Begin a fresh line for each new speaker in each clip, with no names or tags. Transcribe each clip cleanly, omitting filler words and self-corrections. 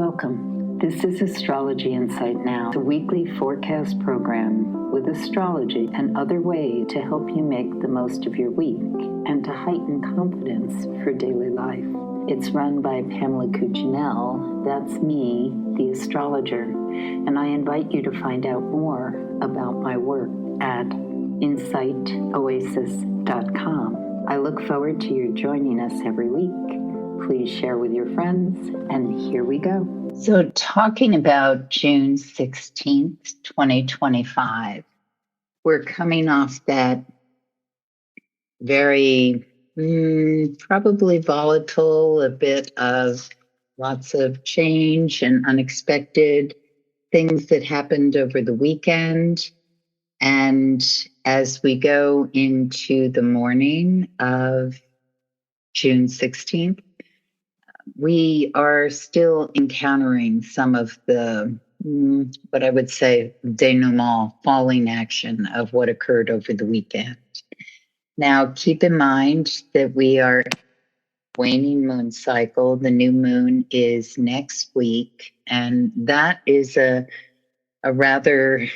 Welcome. This is Astrology Insight Now, a weekly forecast program with astrology and other ways to help you make the most of your week and to heighten confidence for daily life. It's run by Pamela Cuccinell, that's me, the astrologer, and I invite you to find out more about my work at insightoasis.com. I look forward to your joining us every week. Please share with your friends, and here we go. So talking about June 16th, 2025, we're coming off that very probably volatile, a bit of lots of change and unexpected things that happened over the weekend. And as we go into the morning of June 16th, we are still encountering some of the, what I would say, denouement, falling action of what occurred over the weekend. Now, keep in mind that we are in a waning moon cycle. The new moon is next week, and that is a rather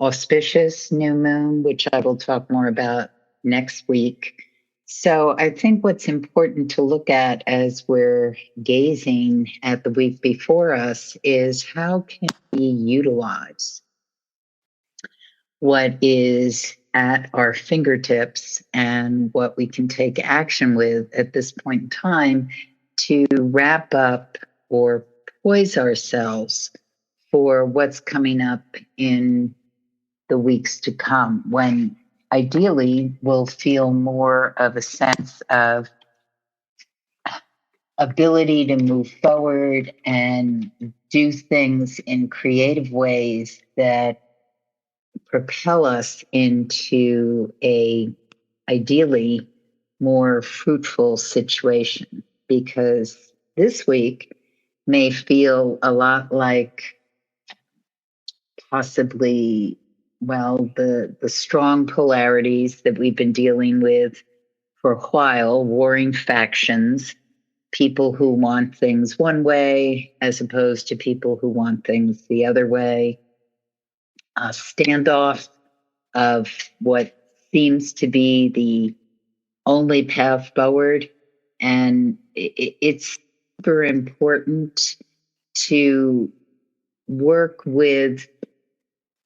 auspicious new moon, which I will talk more about next week. So I think what's important to look at as we're gazing at the week before us is how can we utilize what is at our fingertips and what we can take action with at this point in time to wrap up or poise ourselves for what's coming up in the weeks to come, when ideally we'll feel more of a sense of ability to move forward and do things in creative ways that propel us into a ideally more fruitful situation. Because this week may feel a lot like possibly, well, the strong polarities that we've been dealing with for a while, warring factions, people who want things one way as opposed to people who want things the other way, a standoff of what seems to be the only path forward. And it's super important to work with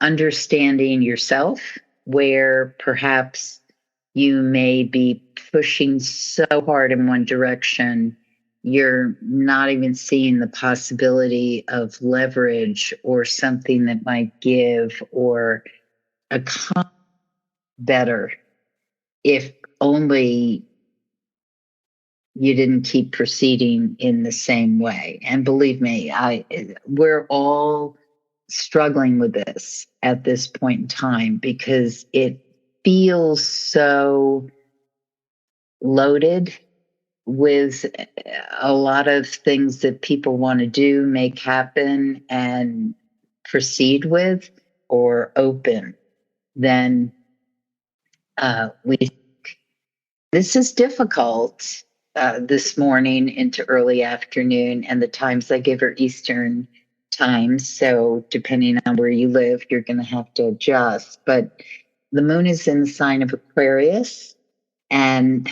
understanding yourself, where perhaps you may be pushing so hard in one direction, you're not even seeing the possibility of leverage or something that might give or accomplish better if only you didn't keep proceeding in the same way. And believe me, we're all struggling with this at this point in time because it feels so loaded with a lot of things that people want to do, make happen, and proceed with or open. Then this is difficult this morning into early afternoon, and the times I give are Eastern times. So depending on where you live, you're going to have to adjust. But the moon is in the sign of Aquarius. And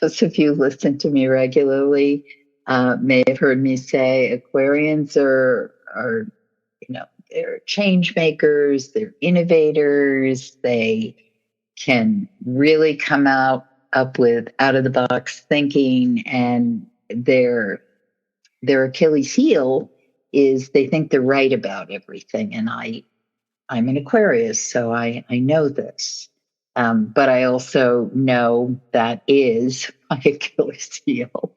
those of you who listen to me regularly may have heard me say Aquarians are they're change makers, they're innovators, they can really come up with out of the box thinking, and their Achilles heel is they think they're right about everything. And I'm an Aquarius, so I know this. But I also know that is my Achilles heel.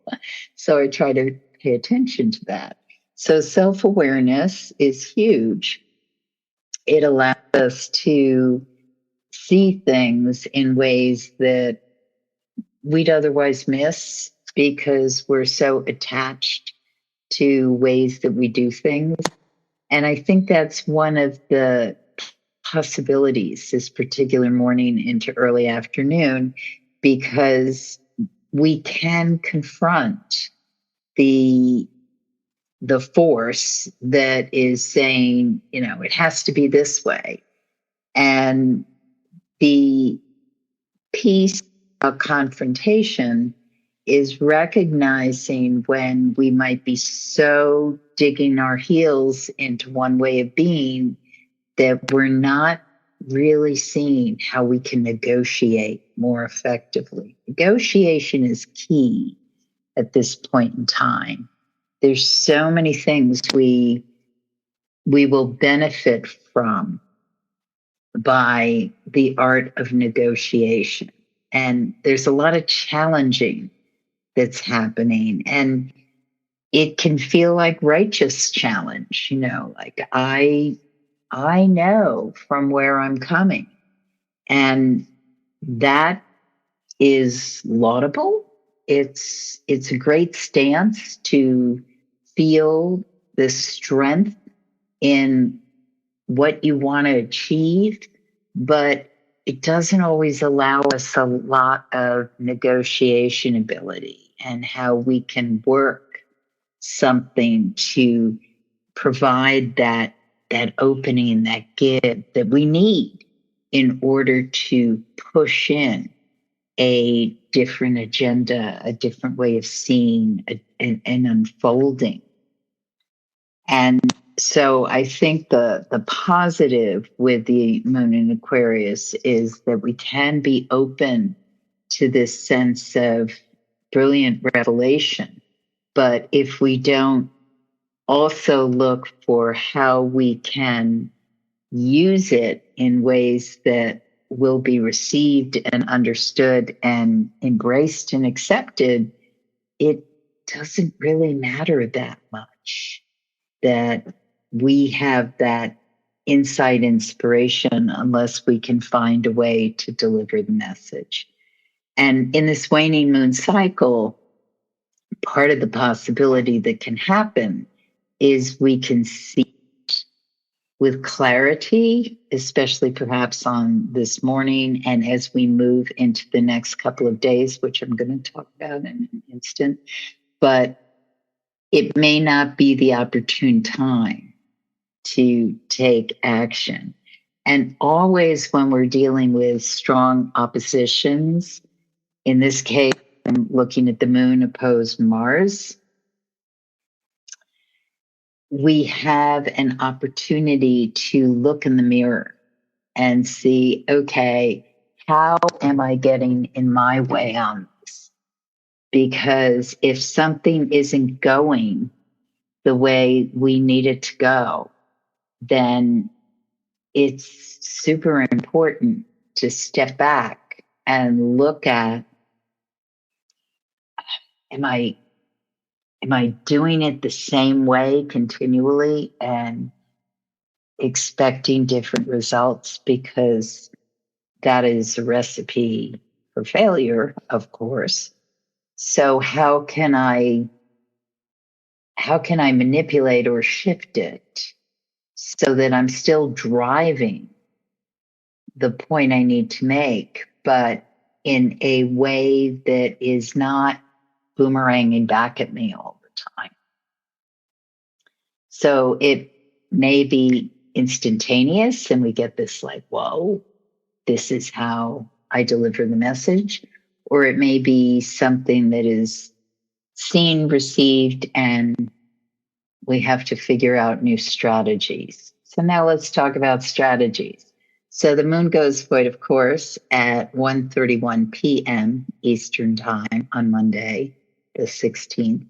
So I try to pay attention to that. So self-awareness is huge. It allows us to see things in ways that we'd otherwise miss because we're so attached to ways that we do things. And I think that's one of the possibilities this particular morning into early afternoon, because we can confront the the force that is saying, it has to be this way. And the piece of confrontation is recognizing when we might be so digging our heels into one way of being that we're not really seeing how we can negotiate more effectively. Negotiation is key at this point in time. There's so many things we will benefit from by the art of negotiation. And there's a lot of challenging that's happening. And it can feel like righteous challenge, like I know from where I'm coming. And that is laudable. It's a great stance to feel the strength in what you want to achieve, but it doesn't always allow us a lot of negotiation ability and how we can work something to provide that opening, that give that we need in order to push in a different agenda, a different way of seeing and unfolding. And so I think the positive with the moon in Aquarius is that we can be open to this sense of brilliant revelation. But if we don't also look for how we can use it in ways that will be received and understood and embraced and accepted, it doesn't really matter that much that we have that insight inspiration unless we can find a way to deliver the message. And in this waning moon cycle, part of the possibility that can happen is we can see with clarity, especially perhaps on this morning and as we move into the next couple of days, which I'm going to talk about in an instant. But it may not be the opportune time to take action. And always when we're dealing with strong oppositions, in this case, I'm looking at the moon opposed Mars, we have an opportunity to look in the mirror and see, okay, how am I getting in my way on this? Because if something isn't going the way we need it to go, then it's super important to step back and look at, am I doing it the same way continually and expecting different results? Because that is a recipe for failure, of course. So how can I manipulate or shift it so that I'm still driving the point I need to make, but in a way that is not boomeranging back at me all the time? So it may be instantaneous and we get this like, whoa, this is how I deliver the message. Or it may be something that is seen, received, and we have to figure out new strategies. So now let's talk about strategies. So the moon goes void, of course, at 1:31 p.m. Eastern Time on Monday, the 16th.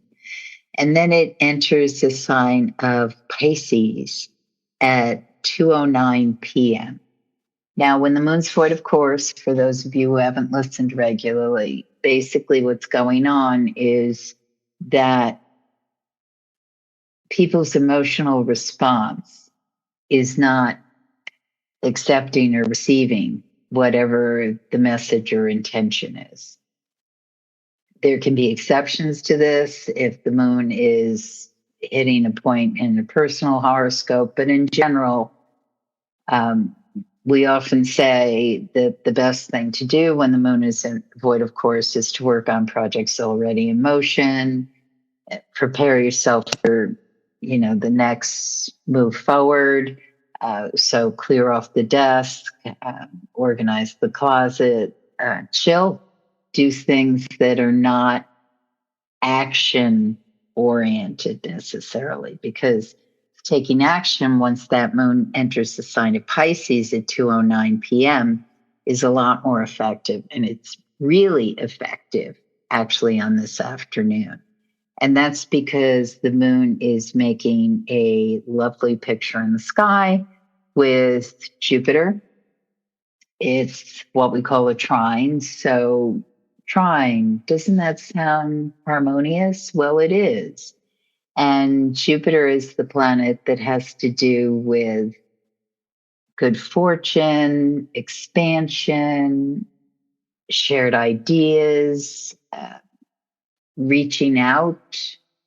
And then it enters the sign of Pisces at 2:09 p.m. Now, when the moon's void, of course, for those of you who haven't listened regularly, basically what's going on is that people's emotional response is not accepting or receiving whatever the message or intention is. There can be exceptions to this if the moon is hitting a point in a personal horoscope, but in general, we often say that the best thing to do when the moon is in void, of course, is to work on projects already in motion, prepare yourself for the next move forward. So clear off the desk, organize the closet, chill, do things that are not action oriented necessarily, because taking action once that moon enters the sign of Pisces at 2:09 p.m. is a lot more effective, and it's really effective actually on this afternoon. And that's because the moon is making a lovely picture in the sky with Jupiter. It's what we call a trine. So, trine, doesn't that sound harmonious? Well, it is. And Jupiter is the planet that has to do with good fortune, expansion, shared ideas, reaching out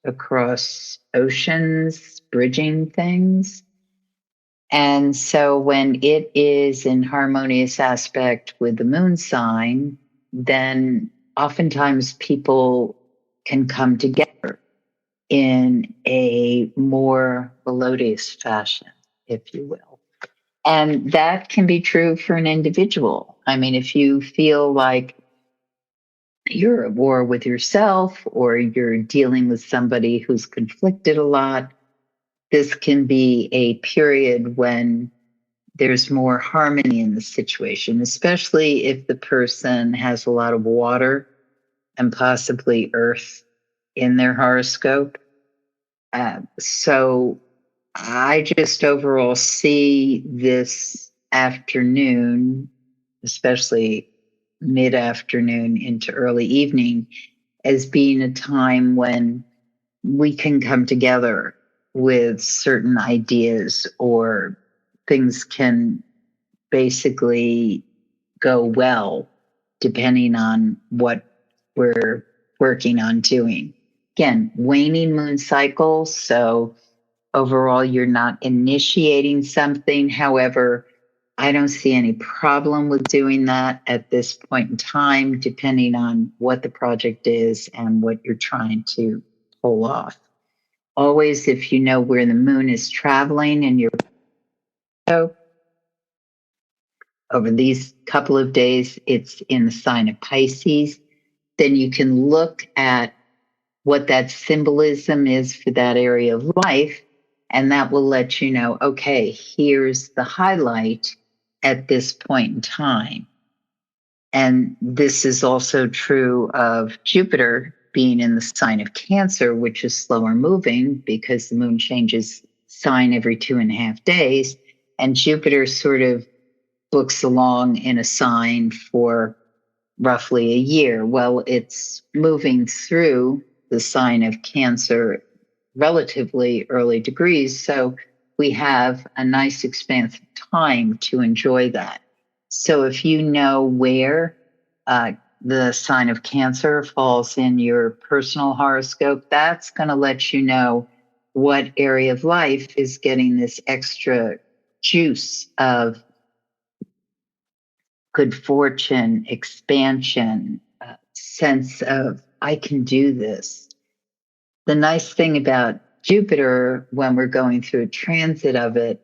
across oceans, bridging things. And so when it is in harmonious aspect with the moon sign, then oftentimes people can come together in a more melodious fashion, if you will. And that can be true for an individual. I mean, if you feel like you're at war with yourself or you're dealing with somebody who's conflicted a lot, this can be a period when there's more harmony in the situation, especially if the person has a lot of water and possibly earth in their horoscope. So I just overall see this afternoon, especially mid afternoon into early evening, as being a time when we can come together with certain ideas, or things can basically go well depending on what we're working on doing. Again, waning moon cycle. So overall, you're not initiating something. However, I don't see any problem with doing that at this point in time, depending on what the project is and what you're trying to pull off. Always, if you know where the moon is traveling and you're over these couple of days, it's in the sign of Pisces, then you can look at what that symbolism is for that area of life. And that will let you know, okay, here's the highlight at this point in time. And this is also true of Jupiter being in the sign of Cancer, which is slower moving because the moon changes sign every 2.5 days. And Jupiter sort of books along in a sign for roughly a year. Well, it's moving through the sign of Cancer relatively early degrees. So we have a nice expanse of time to enjoy that. So if you know where the sign of Cancer falls in your personal horoscope, that's going to let you know what area of life is getting this extra juice of good fortune, expansion, sense of, I can do this. The nice thing about Jupiter, when we're going through a transit of it,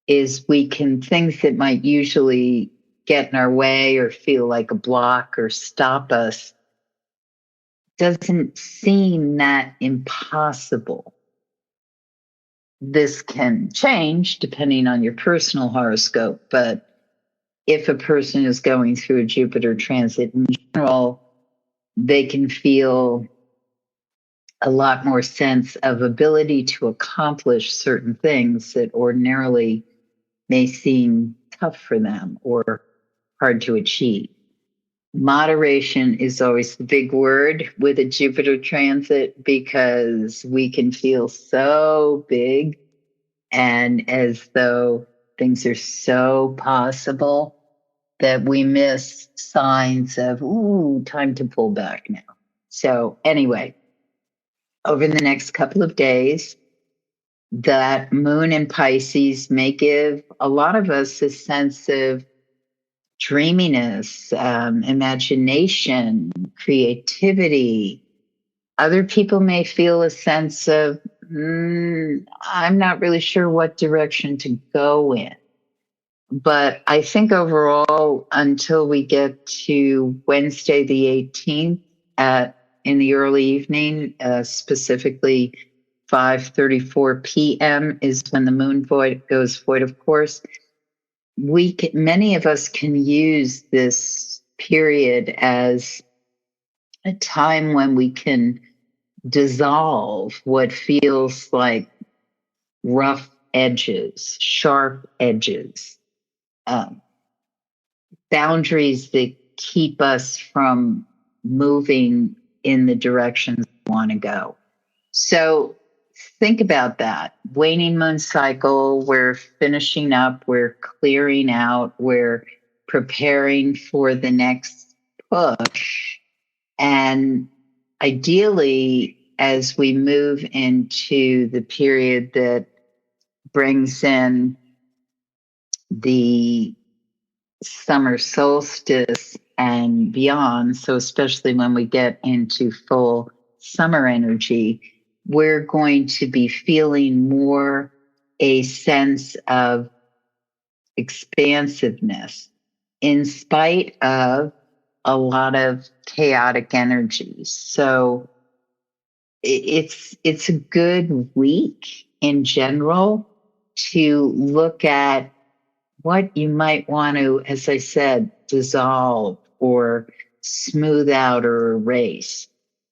is things that might usually get in our way or feel like a block or stop us, doesn't seem that impossible. This can change depending on your personal horoscope, but if a person is going through a Jupiter transit in general, they can feel a lot more sense of ability to accomplish certain things that ordinarily may seem tough for them or hard to achieve. Moderation is always the big word with a Jupiter transit, because we can feel so big and as though things are so possible that we miss signs of, ooh, time to pull back now. So anyway, over the next couple of days, that moon in Pisces may give a lot of us a sense of dreaminess, imagination, creativity. Other people may feel a sense of I'm not really sure what direction to go in. But I think overall, until we get to Wednesday the 18th in the early evening, specifically 5:34 p.m. is when the moon goes void. Of course, many of us can use this period as a time when we can dissolve what feels like rough edges, sharp edges, um, boundaries that keep us from moving in the directions we want to go. So think about that. Waning moon cycle, we're finishing up, we're clearing out, we're preparing for the next push. And ideally, as we move into the period that brings in the summer solstice and beyond, so especially when we get into full summer energy, we're going to be feeling more a sense of expansiveness in spite of a lot of chaotic energies. So it's a good week in general to look at what you might want to, as I said, dissolve or smooth out or erase.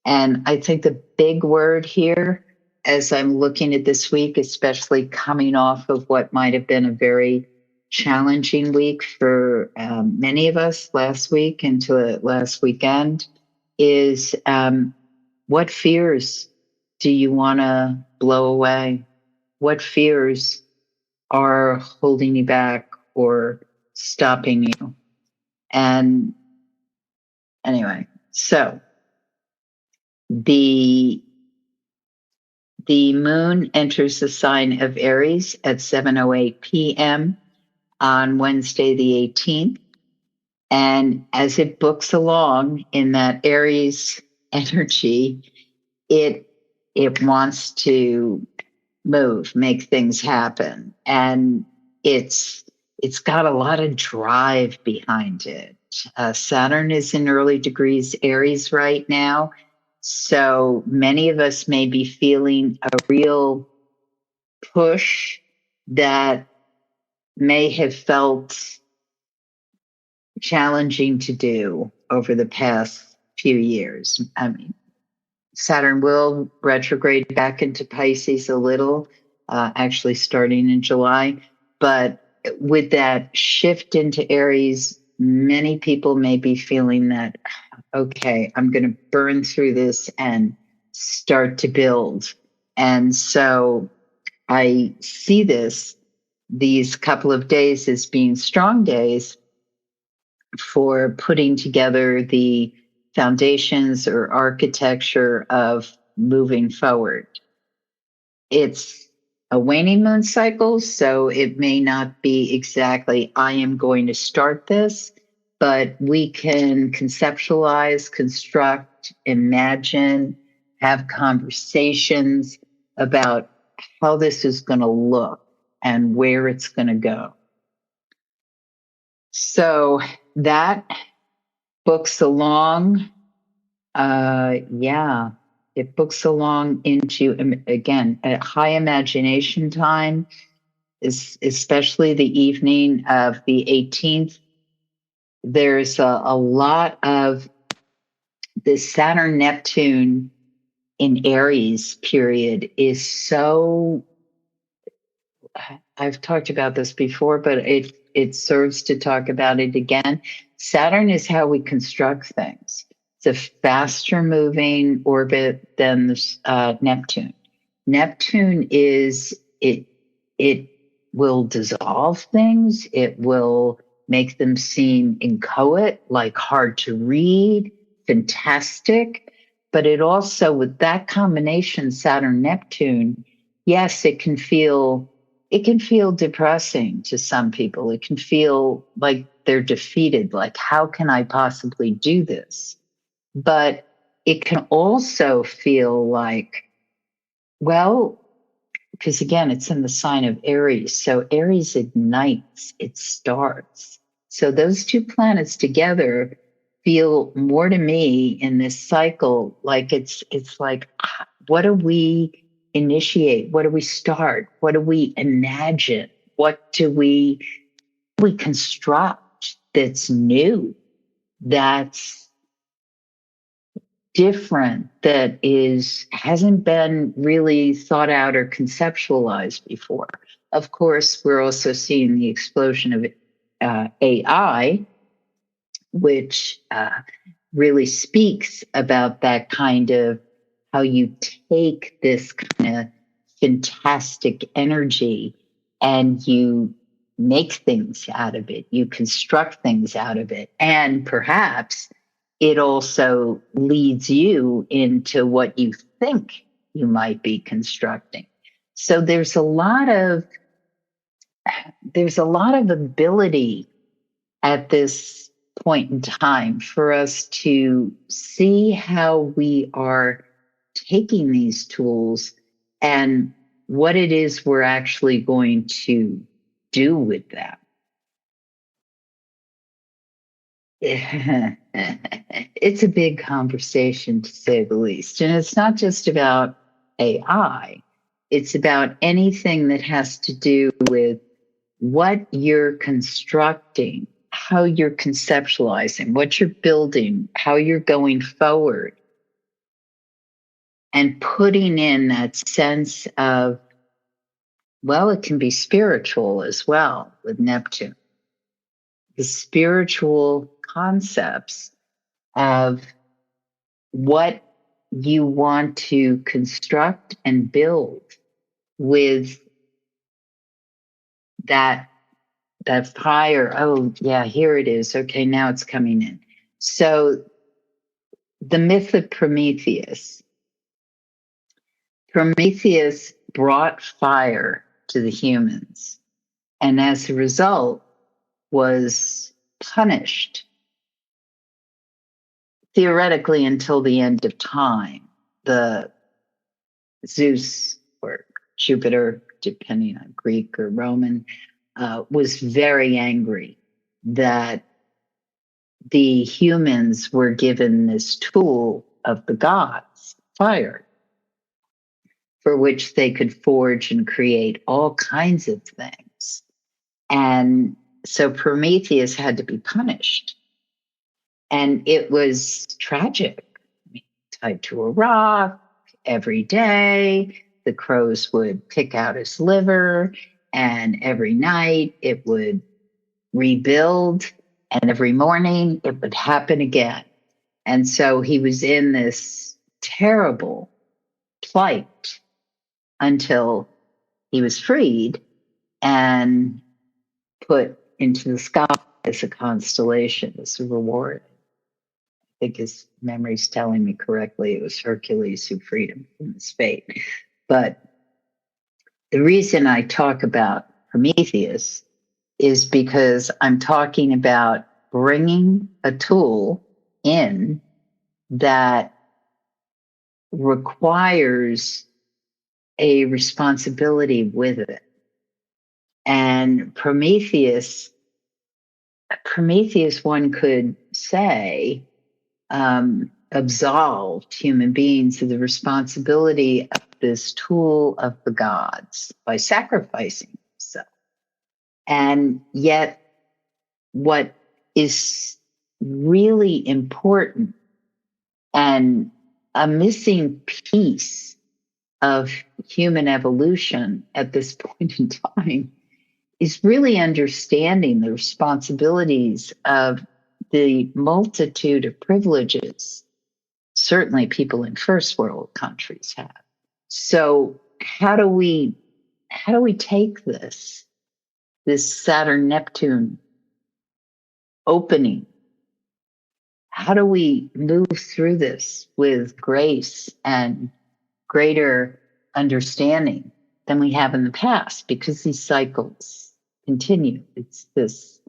And I think the big word here, as I'm looking at this week, especially coming off of what might have been a very challenging week for many of us last week into last weekend, is what fears do you want to blow away? What fears are holding you back or stopping you? And anyway, so the moon enters the sign of Aries at 7:08 p.m. on Wednesday the 18th. And as it books along in that Aries energy, it wants to move, make things happen. And it's got a lot of drive behind it. Saturn is in early degrees Aries right now. So many of us may be feeling a real push that may have felt challenging to do over the past few years. I mean, Saturn will retrograde back into Pisces a little, actually starting in July. But with that shift into Aries, many people may be feeling that, okay, I'm going to burn through this and start to build. And so I see these couple of days as being strong days for putting together the foundations or architecture of moving forward. It's a waning moon cycle, so it may not be exactly, I am going to start this, but we can conceptualize, construct, imagine, have conversations about how this is going to look and where it's going to go. So that books along, it books along into, again, a high imagination time, especially the evening of the 18th. There's a lot of the Saturn-Neptune in Aries period is so, I've talked about this before, but it serves to talk about it again. Saturn is how we construct things. It's a faster moving orbit than Neptune. Neptune is, it will dissolve things. It will make them seem inchoate, like hard to read, fantastic. But it also, with that combination, Saturn-Neptune, yes, it can feel depressing to some people. It can feel like they're defeated, like, how can I possibly do this? But it can also feel like, well, because again, it's in the sign of Aries. So Aries ignites, it starts. So those two planets together feel more to me in this cycle like it's like, what do we initiate? What do we start? What do we imagine? What do we construct that's new, that's different, that hasn't been really thought out or conceptualized before? Of course, we're also seeing the explosion of AI, which really speaks about that kind of how you take this kind of fantastic energy and you make things out of it, you construct things out of it, and perhaps it also leads you into what you think you might be constructing. So there's a lot of ability at this point in time for us to see how we are taking these tools and what it is we're actually going to do with them. It's a big conversation, to say the least. And it's not just about AI, it's about anything that has to do with what you're constructing, how you're conceptualizing, what you're building, how you're going forward, and putting in that sense of, well, it can be spiritual as well with Neptune. The spiritual concepts of what you want to construct and build with that fire. Oh yeah, here it is. Okay, now it's coming in. So the myth of Prometheus brought fire to the humans, and as a result was punished theoretically until the end of time. The Zeus or Jupiter, depending on Greek or Roman, was very angry that the humans were given this tool of the gods, fire, for which they could forge and create all kinds of things. And so Prometheus had to be punished. And it was tragic. Tied to a rock every day. The crows would pick out his liver, and every night it would rebuild, and every morning it would happen again. And so he was in this terrible plight until he was freed and put into the sky as a constellation, as a reward. I think his memory's telling me correctly, it was Hercules who freed him from his fate. But the reason I talk about Prometheus is because I'm talking about bringing a tool in that requires a responsibility with it. And Prometheus, one could say, absolved human beings of the responsibility of this tool of the gods by sacrificing himself. And yet, what is really important and a missing piece of human evolution at this point in time is really understanding the responsibilities of the multitude of privileges certainly people in first world countries have. So how do we take this Saturn Neptune opening? How do we move through this with grace and greater understanding than we have in the past? Because these cycles continue. It's this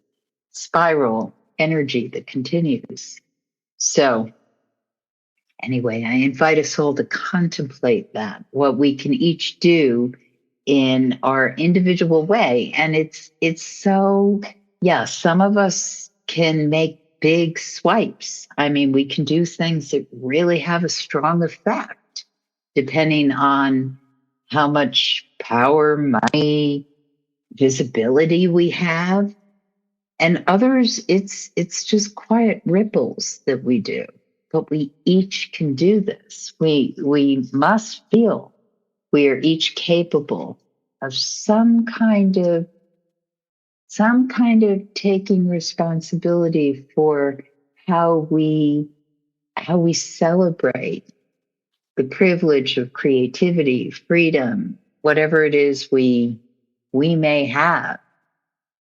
spiral energy that continues. So anyway, I invite us all to contemplate that, what we can each do in our individual way. And it's so, yeah, some of us can make big swipes. I mean, we can do things that really have a strong effect depending on how much power, money, visibility we have. And others, it's just quiet ripples that we do. But we each can do this. We must feel we are each capable of some kind of taking responsibility for how we celebrate the privilege of creativity, freedom, whatever it is we may have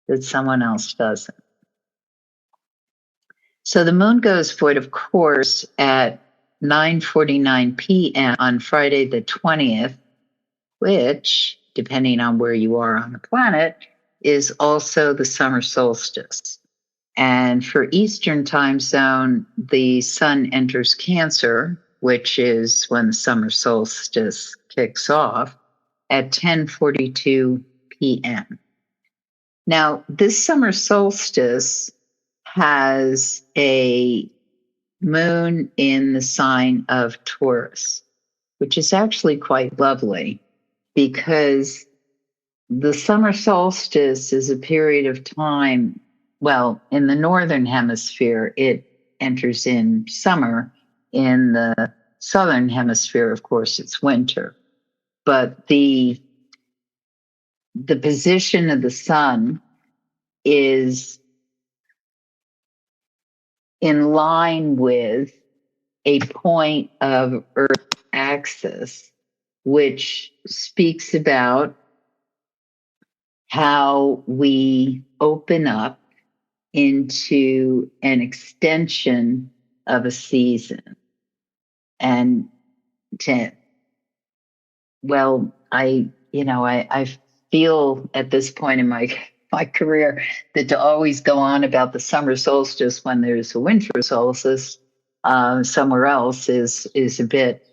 that someone else doesn't. So the moon goes void, of course, at 9:49 p.m. on Friday the 20th, which, depending on where you are on the planet, is also the summer solstice. And for Eastern time zone, the sun enters Cancer, which is when the summer solstice kicks off, at 10:42 p.m. Now, this summer solstice has a moon in the sign of Taurus, which is actually quite lovely because the summer solstice is a period of time. Well, in the northern hemisphere, it enters in summer. In the southern hemisphere, of course, it's winter. But the position of the sun is in line with a point of Earth axis, which speaks about how we open up into an extension of a season. And I feel at this point in my career that to always go on about the summer solstice when there's a winter solstice somewhere else is a bit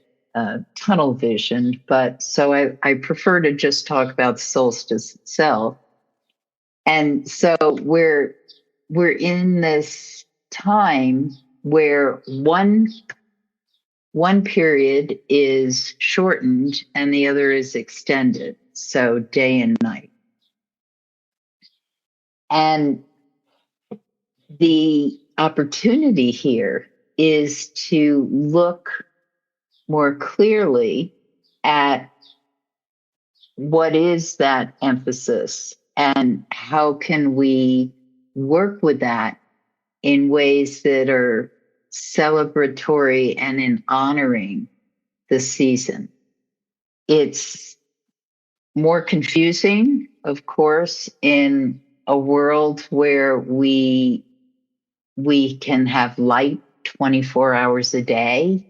tunnel vision. But so I prefer to just talk about the solstice itself. And so we're in this time where one period is shortened and the other is extended, so day and night. And the opportunity here is to look more clearly at what is that emphasis and how can we work with that in ways that are celebratory and in honoring the season. It's more confusing, of course, in a world where we can have light 24 hours a day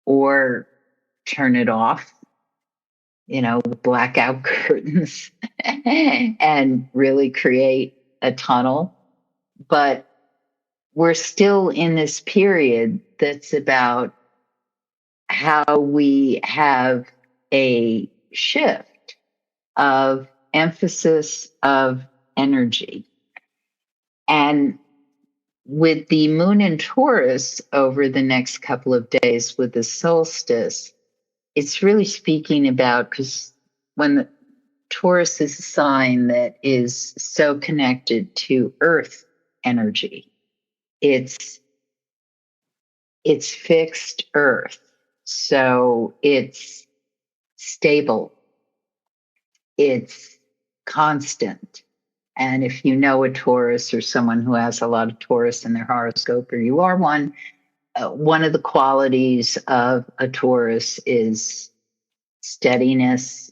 or turn it off, blackout curtains and really create a tunnel. But we're still in this period that's about how we have a shift of emphasis of energy. And with the moon in Taurus over the next couple of days with the solstice, it's really speaking about, because when the Taurus is a sign that is so connected to earth energy, it's fixed earth. So it's stable. It's constant. And if you know a Taurus or someone who has a lot of Taurus in their horoscope, or you are one of the qualities of a Taurus is steadiness,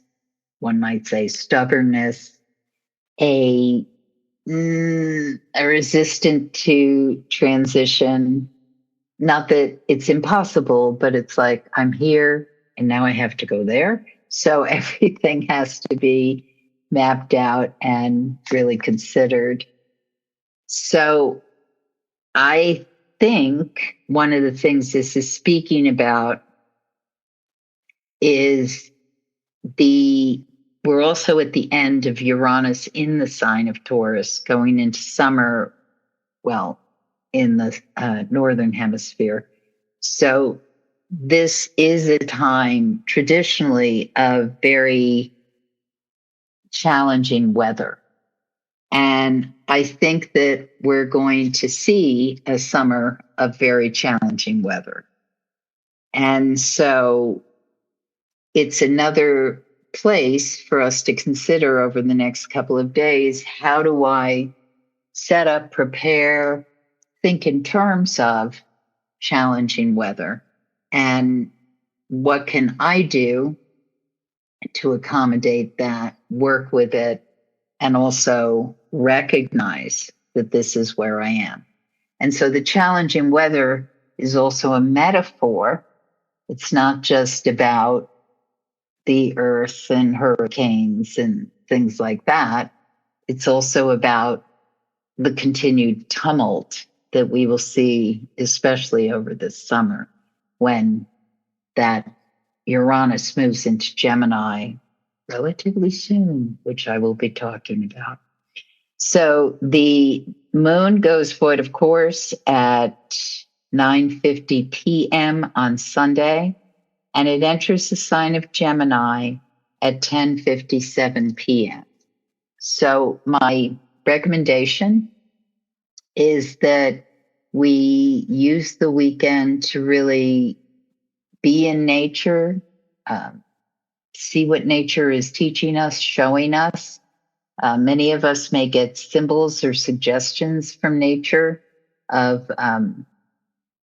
one might say stubbornness, a resistant to transition. Not that it's impossible, but it's like, I'm here and now I have to go there. So everything has to be mapped out and really considered. So I think one of the things this is speaking about is the we're also at the end of Uranus in the sign of Taurus, going into summer, well, in the northern hemisphere. So this is a time traditionally of very challenging weather. And I think that we're going to see a summer of very challenging weather. And so it's another place for us to consider over the next couple of days. How do I set up, prepare, think in terms of challenging weather? And what can I do to accommodate that, work with it, and also recognize that this is where I am? And so the challenging weather is also a metaphor. It's not just about the earth and hurricanes and things like that. It's also about the continued tumult that we will see, especially over this summer, when that Uranus moves into Gemini relatively soon, which I will be talking about. So the moon goes void, of course, at 9:50 p.m. on Sunday, and it enters the sign of Gemini at 10:57 p.m. So my recommendation is that we use the weekend to really be in nature, see what nature is teaching us, showing us. Many of us may get symbols or suggestions from nature of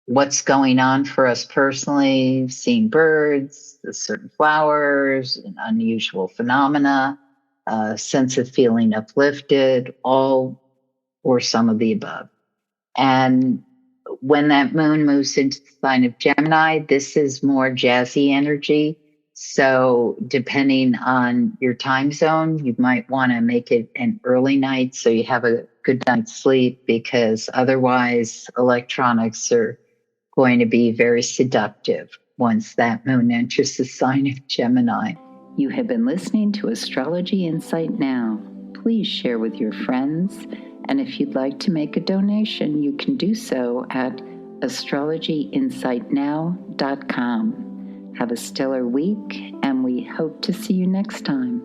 what's going on for us personally, seeing birds, certain flowers, an unusual phenomena, a sense of feeling uplifted, all or some of the above. And when that moon moves into the sign of Gemini, this is more jazzy energy. So depending on your time zone, you might want to make it an early night so you have a good night's sleep, because otherwise electronics are going to be very seductive once that moon enters the sign of Gemini.
You have been listening to Astrology Insight Now. Please share with your friends, and if you'd like to make a donation, you can do so at astrologyinsightnow.com. Have a stellar week, and we hope to see you next time.